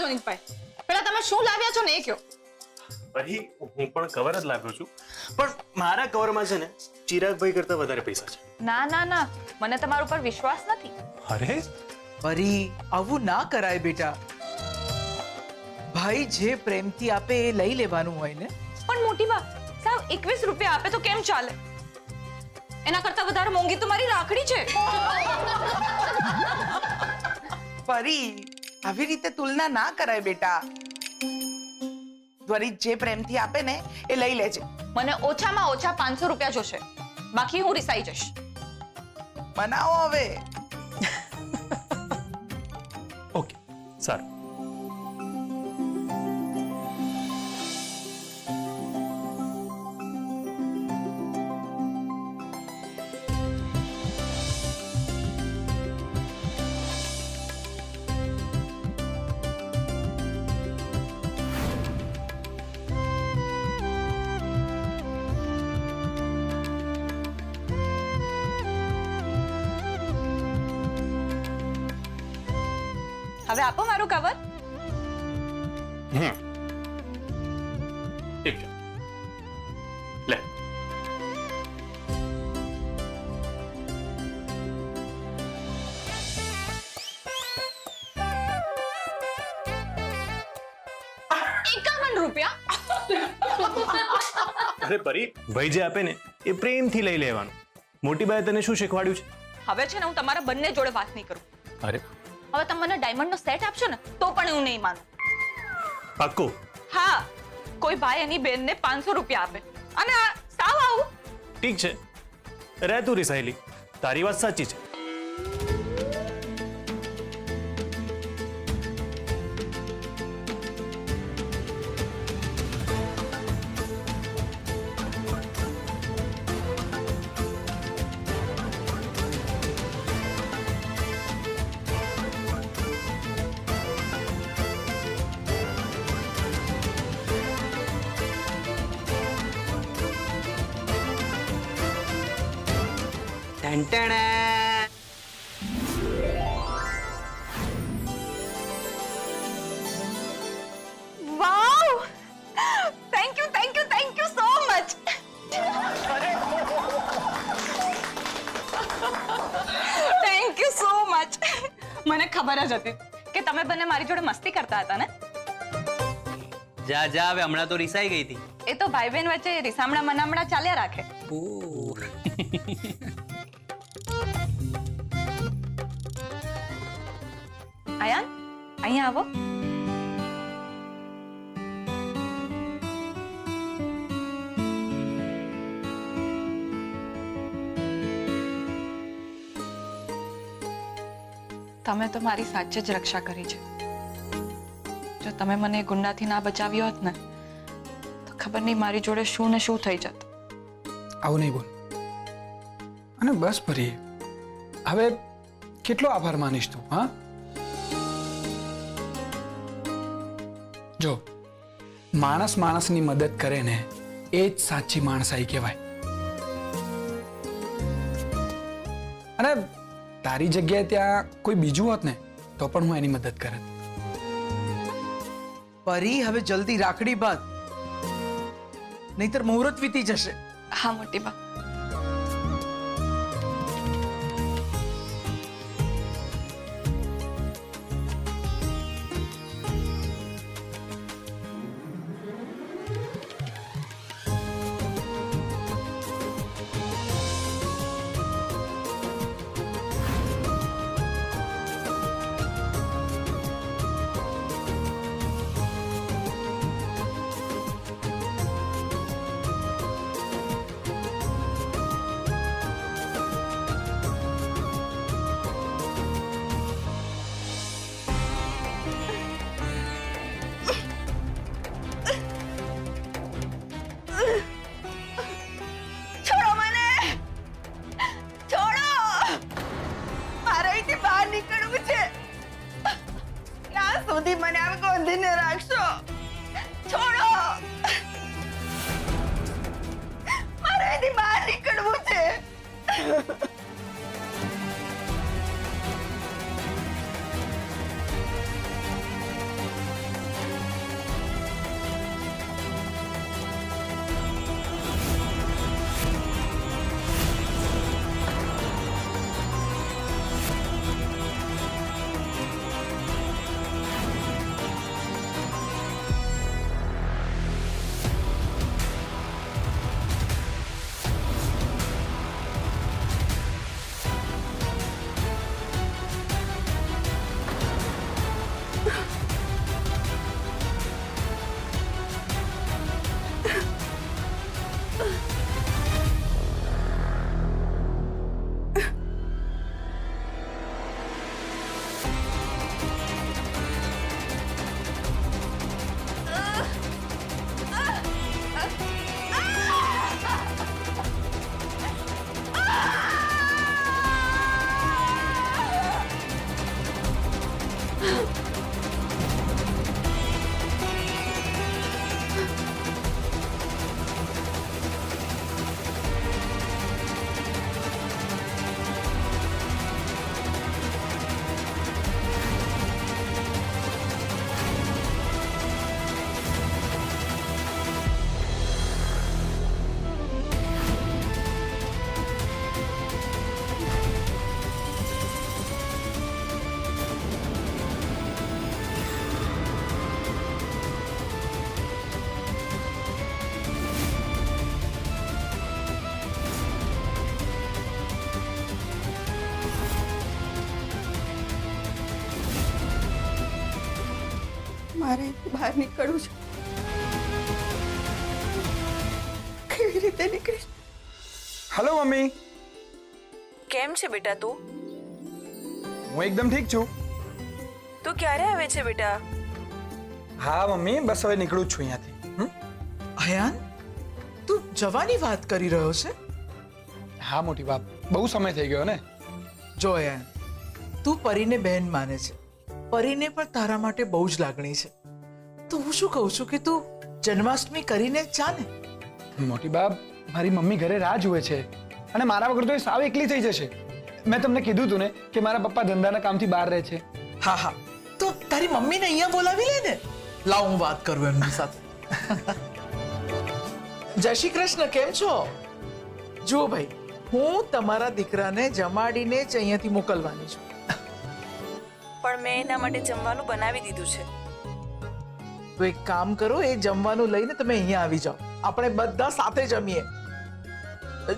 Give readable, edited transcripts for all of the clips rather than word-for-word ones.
રોનિતભાઈ, પેલા તમે શું લાવ્યા છો ને એ કહો. પરી હું પણ કવર જ લાવ્યો છું, પણ મારા કવરમાં છે ને ચિરાગભાઈ કરતા વધારે પૈસા છે. ના ના ના, મને તમારા ઉપર વિશ્વાસ નથી. અરે પરી, આવું ના કરાય બેટા. ભાઈ જે પ્રેમથી આપે એ લઈ લેવાનું હોય ને. પણ મોટી બા, સાવ 21 રૂપિયા આપે તો કેમ ચાલે? એના કરતા વધારે મોંઘી તો મારી રાખડી છે. પરી, આવી રીતે તુલના ના કરાય બેટા. ત્વરિત જે પ્રેમથી આપે ને એ લઈ લેજે. મને ઓછામાં ઓછા 500 રૂપિયા જોશે, બાકી હું રિસાઈ જઈશ. બનાવો હવે. ઓકે, સારું. હવે આપો મારું કવર. ઠીક છે, લે. ₹51. અરે પરી, ભાઈ જે આપે ને એ પ્રેમથી લઈ લેવાનું. મોટી બાએ તને શું શીખવાડ્યું છે? હવે છે ને હું તમારા બંને જોડે વાત નહીં કરું. અરે હવે તમે મને ડાયમંડ નો સેટ આપશો ને તો પણ હું નહીં માનું. પાક્કું? હા, કોઈ ભાઈ એની બેનને 500 રૂપિયા આપે અને આ સાવ આવું. ઠીક છે, રહે તું રિસાયેલી, તારી વાત સાચી છે. Wow, thank you so much. Thank you so much. મને ખબર જ હતી કે તમે બંને મારી જોડે મસ્તી કરતા હતા ને. જા જા, હવે હમણાં તો રિસાઈ ગઈ હતી. એ તો ભાઈ બહેન વચ્ચે રીસામણા મનામણા ચાલ્યા રાખે. આયાન, અહીંયા આવો. તમે તો મારી સાચે જ રક્ષા કરી છે. જો તમે મને ગુંડાથી ના બચાવ્યો હોત ને તો ખબર નહીં મારી જોડે શું ને શું થઈ જત. આવું નહીં બોલ. અને બસ પરી, હવે કેટલો આભાર માનીશ તું? હા, જો માણસ માણસની મદદ કરે ને એ જ સાચી માણસાઈ કહેવાય. અને તારી જગ્યાએ ત્યાં કોઈ બીજું હોત ને તો પણ હું એની મદદ કરત. પરી, હવે જલ્દી રાખડી બાંધ, નહીતર મુહૂર્ત વીતી જશે. હા મોટી બા. સુધી મને આમ ગોંધીને રાખશો? છોડો, મારે એની બહાર નીકળવું છે. મારે અહીંથી બહાર નીકળવું છે. કેવી રીતે નીકળીશ? હલો મમ્મી, કેમ છે બેટા તું? હું એકદમ ઠીક છું. તું ક્યારે આવે છે બેટા? હા મમ્મી, બસ હવે નીકળું જ છું અહીંયાથી. અયાન, તું જવાની વાત કરી રહ્યો છે? હા મોટી બાપ, બહુ સમય થઈ ગયો ને. જો અયાન, તું પરીને બહેન માને છે, પરીને પણ તારા માટે બહુ જ લાગણી છે. તો હું શું કહું છું કે તું જન્માષ્ટમી કરીને જ જા ને. મોટી બાપ, મારી મમ્મી ઘરે રાહ જુએ છે અને મારા વગર તો એ સાવ એકલી થઈ જશે. મેં તમને કીધું તું ને કે મારા પપ્પા ધંધાના કામથી બહાર રહે છે. હા હા, તો તારી મમ્મીને અહીંયા બોલાવી લે ને. લાવ હું વાત કરું એમની સાથે. જય શ્રી કૃષ્ણ, કેમ છો? જુઓ ભાઈ, હું તમારા દીકરાને જમાડીને જ અહીંયાથી મોકલવાની છું. પણ મેં એના માટે જમવાનું બનાવી દીધું છે. તો એક કામ કરો, એ જમવાનું લઈને તમે અહીંયા આવી જાઓ, આપણે બધા સાથે જમીએ.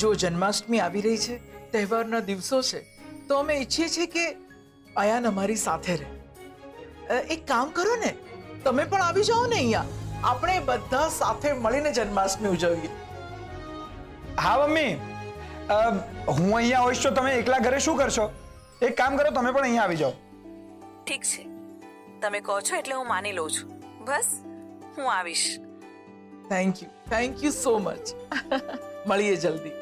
જો જન્માષ્ટમી આવી રહી છે, તહેવારના દિવસો છે, તો અમે ઈચ્છીએ છીએ કે અયાન અમારી સાથે રહે. એક કામ કરો ને, તમે પણ આવી જાઓ ને અહીંયા, આપણે બધા સાથે મળીને જન્માષ્ટમી ઉજવીએ. હા મમ્મી, હું અહીંયા હોઈશ તો તમે એકલા ઘરે શું કરશો? એક કામ કરો, તમે પણ અહીંયા આવી જાઓ. ઠીક છે, તમે કહો છો એટલે હું માની લઉં છું. બસ હું આવીશ. Thank you so much. મળીએ જલ્દી.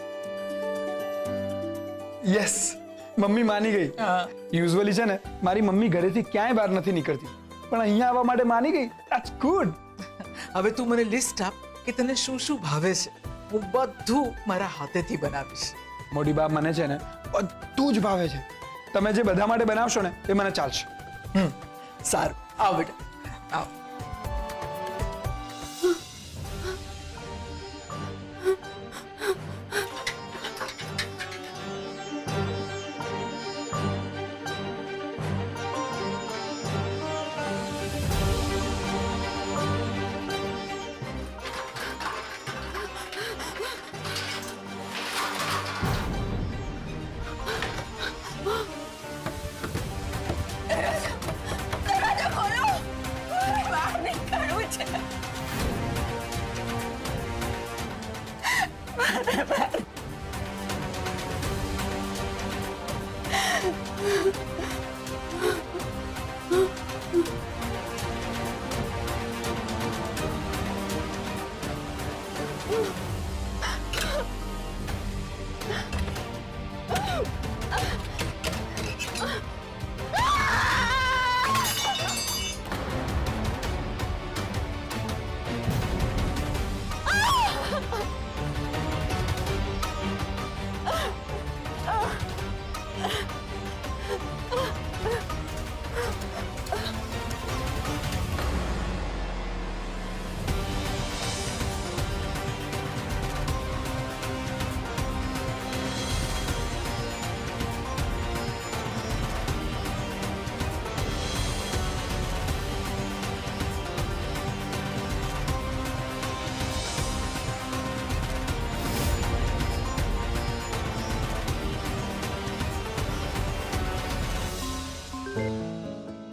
યસ, મમ્મી માની ગઈ. હા. યુઝ્યુઅલી છે ને મારી મમ્મી ઘરેથી ક્યાંય બહાર નથી નીકળતી, પણ અહીંયા આવવા માટે માની ગઈ. That's good. હવે તું મને લિસ્ટ આપ કે તને શું શું ભાવે છે, હું બધું મારા હાથેથી બનાવીશ. મોટી બાપ, મને છે ને બધું જ ભાવે છે. તમે જે બધા માટે બનાવશો ને એ મને ચાલશે. સારું, આવ બેટા, આવ. દરવાજો ખોલો. મારે બહાર નીકળવું છે.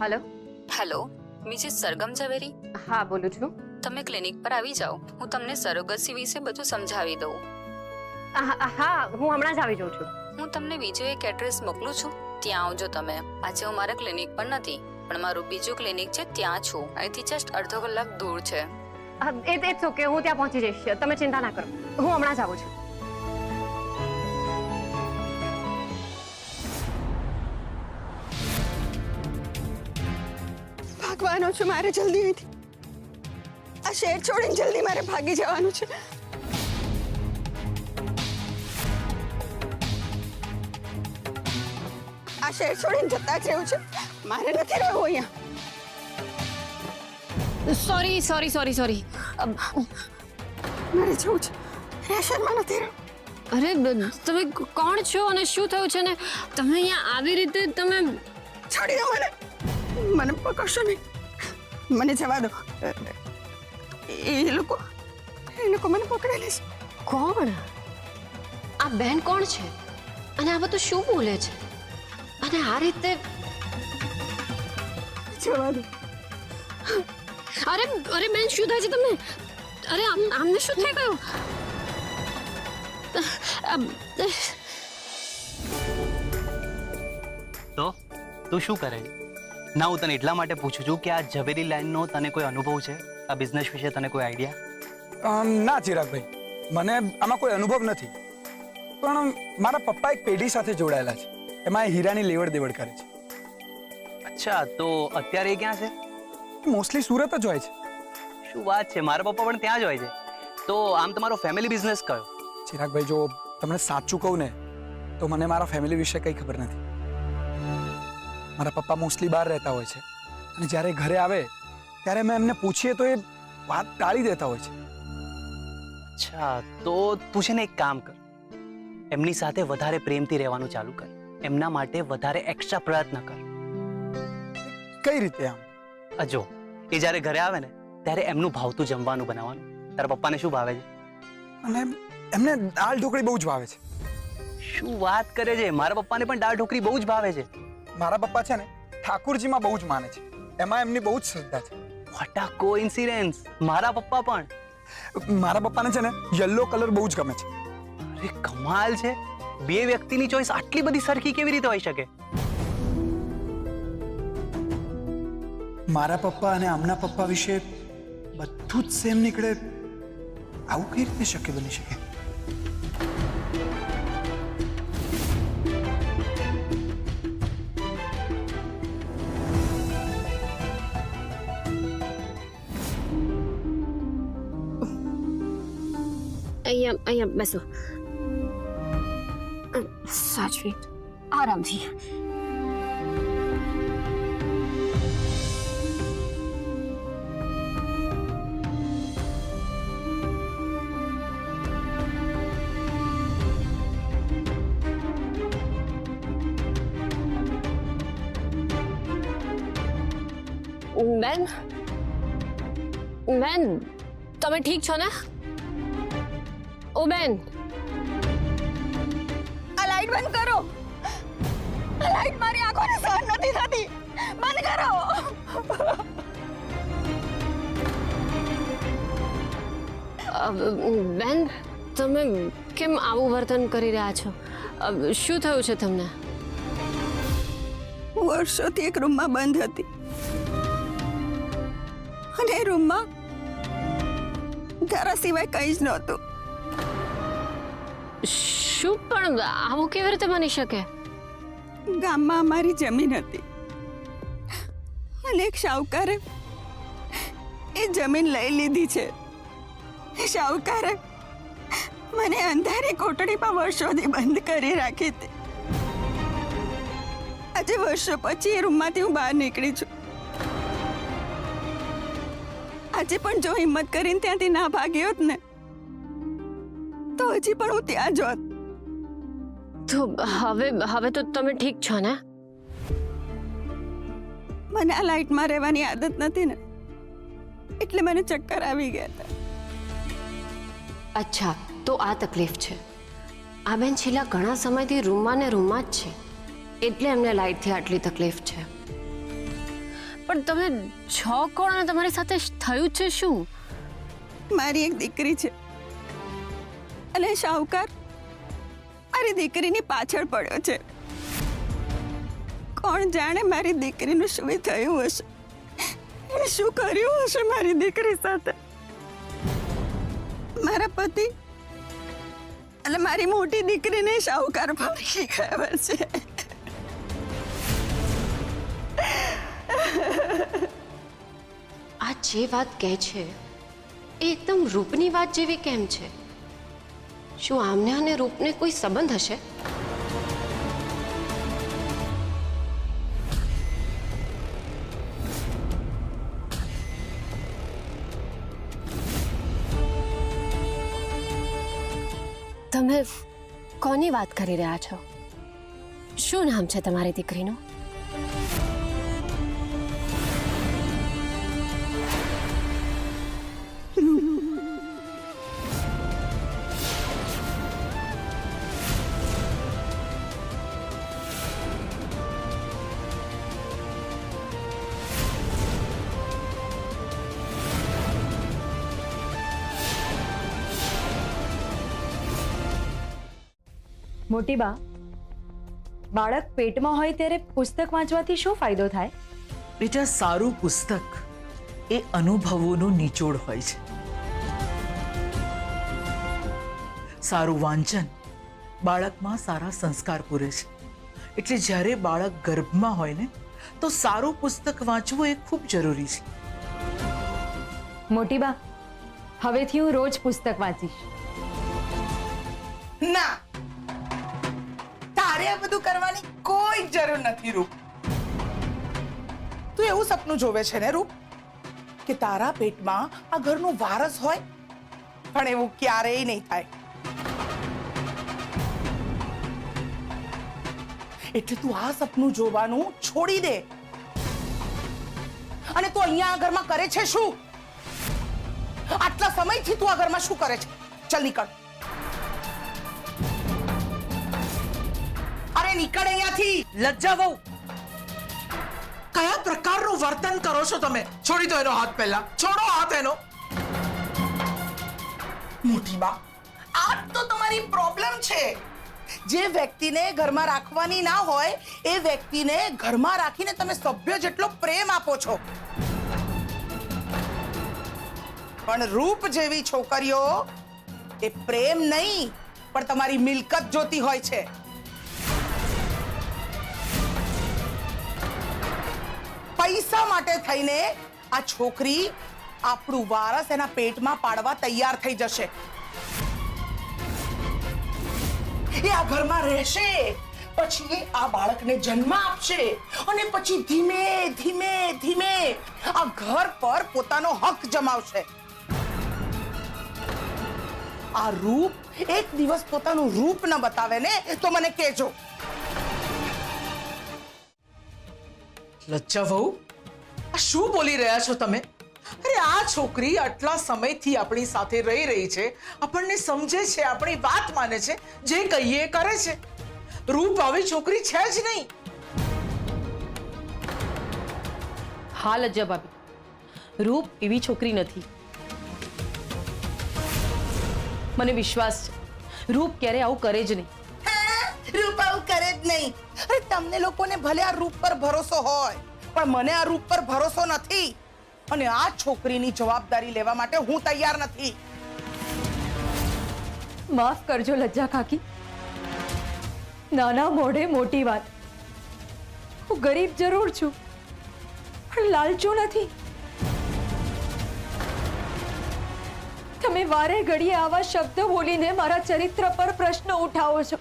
हेलो હેલો, મિસિસ સરગમ ઝવેરી. हाँ बोलूँ છું. તમે ક્લિનિક પર આવી જાઓ, હું તમને સરોગસી વિશે બધું સમજાવી દઉં. હા હું હમણાં જ આવી જાઉં છું. હું તમને બીજો એક એડ્રેસ મોકલું છું, ત્યાં આવજો તમે. આજે હું મારા ક્લિનિક પર નથી, પણ મારું બીજું ક્લિનિક છે ત્યાં છું. અહીંથી જસ્ટ અડધો કલાક દૂર છે. ઇટ્સ ઓકે, હું ત્યાં પહોંચી જઈશ, તમે ચિંતા ના કરો, હું હમણાં જ આવું છું. ભાગવાનો છું મારે જલ્દી અહીંથી. આ શહેર છોડીને જલ્દી મારે ભાગી જવાનું છે. આ શહેર છોડીને જતા જ રહેવું છે. મારે નથી રહેવું અહીંયા. Sorry sorry sorry sorry. મારે જવું છે. રેશનમાં નથી રહેવું. અરે તમે કોણ છો અને શું થયું છે ને તમે અહીંયા આવી રીતે તમે છોડી દો મને. મને પકડશો નહીં. મને જવા દો. એ લોકો મને પકડી લેશે. કોણ? આ બેન કોણ છે અને આ બધું શું બોલે છે અને આ રીતે? જવા દો. અરે અરે બેન શું થાય છે તમને? અરે આમને શું થઈ ગયું? તો તું શું કરે છે? ના, હું તને એટલા માટે પૂછું છું કે આ ઝવેરી લાઈનનો તને કોઈ અનુભવ છે? આ બિઝનેસ વિશે તને કોઈ આઈડિયા? ના ચિરાગભાઈ, મને આમાં કોઈ અનુભવ નથી, પણ મારા પપ્પા એક પેઢી સાથે જોડાયેલા છે, એમાં એ હીરાની લેવડ દેવડ કરે છે. અચ્છા, તો અત્યારે એ ક્યાં છે? મોસ્ટલી સુરત જ હોય છે. શું વાત છે, મારા પપ્પા પણ ત્યાં જ હોય છે. તો આમ તમારો ફેમિલી બિઝનેસ કયો? ચિરાગભાઈ, જો તમને સાચું કહું ને તો મને મારા ફેમિલી વિશે કંઈ ખબર નથી. મારા પપ્પા મોસ્ટલી બહાર રહેતા હોય છે અને જ્યારે ઘરે આવે ત્યારે મેં એમને પૂછીએ તો એ વાત ટાળી દેતા હોય છે. અચ્છા, તો તું છે ને એક કામ કર, એમની સાથે વધારે પ્રેમથી રહેવાનું ચાલુ કર, એમના માટે વધારે એક્સ્ટ્રા પ્રયત્ન કર. કઈ રીતે આમ? જો એ જ્યારે ઘરે આવે ને ત્યારે એમનું ભાવતું જમવાનું બનાવવાનું. તારા પપ્પાને શું ભાવે છે? અને એમને દાળ ઢોકળી બહુ જ ભાવે છે. શું વાત કરે છે, મારા પપ્પાને પણ દાળ ઢોકળી બહુ જ ભાવે છે. મારા પપ્પા છે ને ઠાકુરજીમાં બહુ જ માને છે, એમાં એમની બહુ જ શ્રદ્ધા છે. વોટ અ કોઇન્સિડન્સ, મારા પપ્પા પણ. મારા પપ્પાને છે ને યલો કલર બહુ જ ગમે છે. અરે કમાલ છે, બે વ્યક્તિની ચોઈસ આટલી બધી સરખી કેવી રીતે હોઈ શકે? મારા પપ્પા અને આમના પપ્પા વિશે બધું જ સેમ નીકળે, આવું કઈ રીતે શક્ય બની શકે? અહીંયા બેસો. સાચવી આરામથી. બેન બેન તમે ઠીક છો ને? ઓ બેન, આ લાઈટ બંધ કરો. આ લાઈટ મારી આંખોને સહન નથી થતી. બંધ કરો. બેન તમે કેમ આવું વર્તન કરી રહ્યા છો? શું થયું છે તમને? વર્ષોથી એક રૂમમાં બંધ હતી અને એ રૂમમાં તારા સિવાય કંઈ જ નહોતું. શું પણ આવું કેવી રીતે બની શકે? ગામમાં અમારી જમીન હતી અને એક શાહુકારે એ જમીન લઈ લીધી છે. એ શાહુકારે મને અંધારી કોટડીમાં વર્ષોથી બંધ કરી રાખી હતી. આજે વર્ષો પછી એ રૂમમાંથી હું બહાર નીકળી છું. આજે પણ જો હિંમત કરીને ત્યાંથી ના ભાગી હોત ને તો હજી પણ હું ત્યાં જ હોત. તો હવે તો તમે ઠીક છો ને? મને આ લાઈટમાં રહેવાની આદત નથી ને, એટલે મને ચક્કર આવી ગયા હતા. અચ્છા, તો આ તકલીફ છે. આ બેન છેલ્લા ઘણા સમયથી રૂમમાં ને રૂમમાં જ છે, એટલે એમને લાઈટથી આટલી તકલીફ છે. પણ તમે છો કોણ અને તમારી સાથે થયું છે શું? મારી એક દીકરી છે અને શાહુકાર મારી દીકરીની પાછળ પડ્યો છે. કોણ જાણે મારી દીકરીનું શું થયું હશે, એને શું કર્યું હશે મારી દીકરી સાથે. મારા પતિ અને મારી મોટી દીકરીને શાહુકાર પકડી ગયા છે. આ જે વાત કહે છે એ એકદમ રૂપની વાત જેવી કેમ છે? શું આમને અને રૂપને કોઈ સંબંધ હશે? તમે કોની વાત કરી રહ્યા છો? શું નામ છે તમારી દીકરીનું? મોટી બા, બાળક પેટમાં હોય ત્યારે પુસ્તક વાંચવાથી શું ફાયદો થાય? બેટા, સારું પુસ્તક એ અનુભવોનું નિચોડ હોય છે. સારું વાંચન બાળકમાં સારા સંસ્કાર પૂરે છે. એટલે જ્યારે બાળક ગર્ભમાં હોય ને તો સારું પુસ્તક વાંચવું એ ખૂબ જરૂરી છે. મોટી બા, હવેથી હું રોજ પુસ્તક વાંચીશ. ના, તારે આ બધું કરવાની કોઈ જરૂર નથી રૂપ. તું એવું સપનું જોવે છે ને રૂપ કે તારા પેટમાં આ ઘરનો વારસ હોય, પણ એવું ક્યારેય નહીં થાય. એટલે તું આ સપનું જોવાનું છોડી દે અને તું અહીંયા આ ઘરમાં કરે છે શું? આટલા સમયથી તું આ ઘરમાં શું કરે છે? ચલ નીકળ. અરે નીકળ અહીંયાથી. લજ્જા વહુ, કયા પ્રકારનું વર્તન કરો છો તમે? છોડી દો એનો હાથ. પહેલા છોડો હાથ એનો. મોટી બા, આ તો તમારી પ્રોબ્લેમ છે. જે વ્યક્તિને ઘરમાં રાખવાની ના હોય એ વ્યક્તિને ઘરમાં રાખીને તમે સભ્ય જેટલો પ્રેમ આપો છો. પણ રૂપ જેવી છોકરીઓ એ પ્રેમ નહીં પણ તમારી મિલકત જોતી હોય છે. પૈસા માટે થઈને આ છોકરી આપણું વારસ એના પેટમાં પાડવા તૈયાર થઈ જશે. એ આ ઘરમાં રહેશે, પછી આ બાળકને જન્મ આપશે અને પછી ધીમે ધીમે ધીમે આ ઘર પર પોતાનો હક જમાવશે. આ રૂપ એક દિવસ પોતાનું રૂપ ન બતાવે ને તો મને કહેજો. લચ્છા વહુ, આ શું બોલી રહ્યા છો તમે? અરે આ છોકરી આટલા સમયથી આપણી સાથે રહી રહી છે, આપણને સમજે છે, આપણી વાત માને છે, જે કહીએ કરે છે. રૂપ આવી છોકરી છે જ નહીં. હા લજ્જા ભાભી, રૂપ એવી છોકરી નથી. મને વિશ્વાસ છે, રૂપ ક્યારે આવું કરે જ નહીં. રૂપ આવું કરે જ નહીં. અરે તમને લોકોને ભલે આ રૂપ પર ભરોસો હોય, પણ મને આ રૂપ પર ભરોસો નથી અને આ છોકરીની જવાબદારી લેવા માટે હું તૈયાર નથી. માફ કરજો લજ્જા કાકી, નાના મોઢે મોટી વાત. હું ગરીબ જરૂર છું પણ લાલચુ નથી. તમે વારે ઘડીએ આવા શબ્દ બોલીને મારા ચરિત્ર પર પ્રશ્ન ઉઠાવો છો.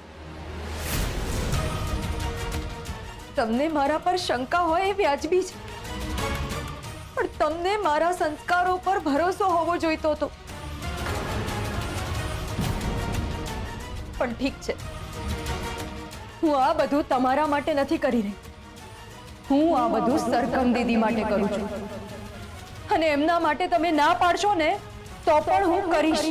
તમને મારા પર શંકા હોય એ વ્યાજબી છે, પણ તમને મારા સંસ્કારો પર ભરોસો હોવો જોઈતો હતો. પણ ઠીક છે, હું આ બધું તમારા માટે નથી કરી રહી. હું આ બધું સરગમ દીદી માટે કરું છું અને એમના માટે તમે ના પાડશો ને તો પણ હું કરીશ.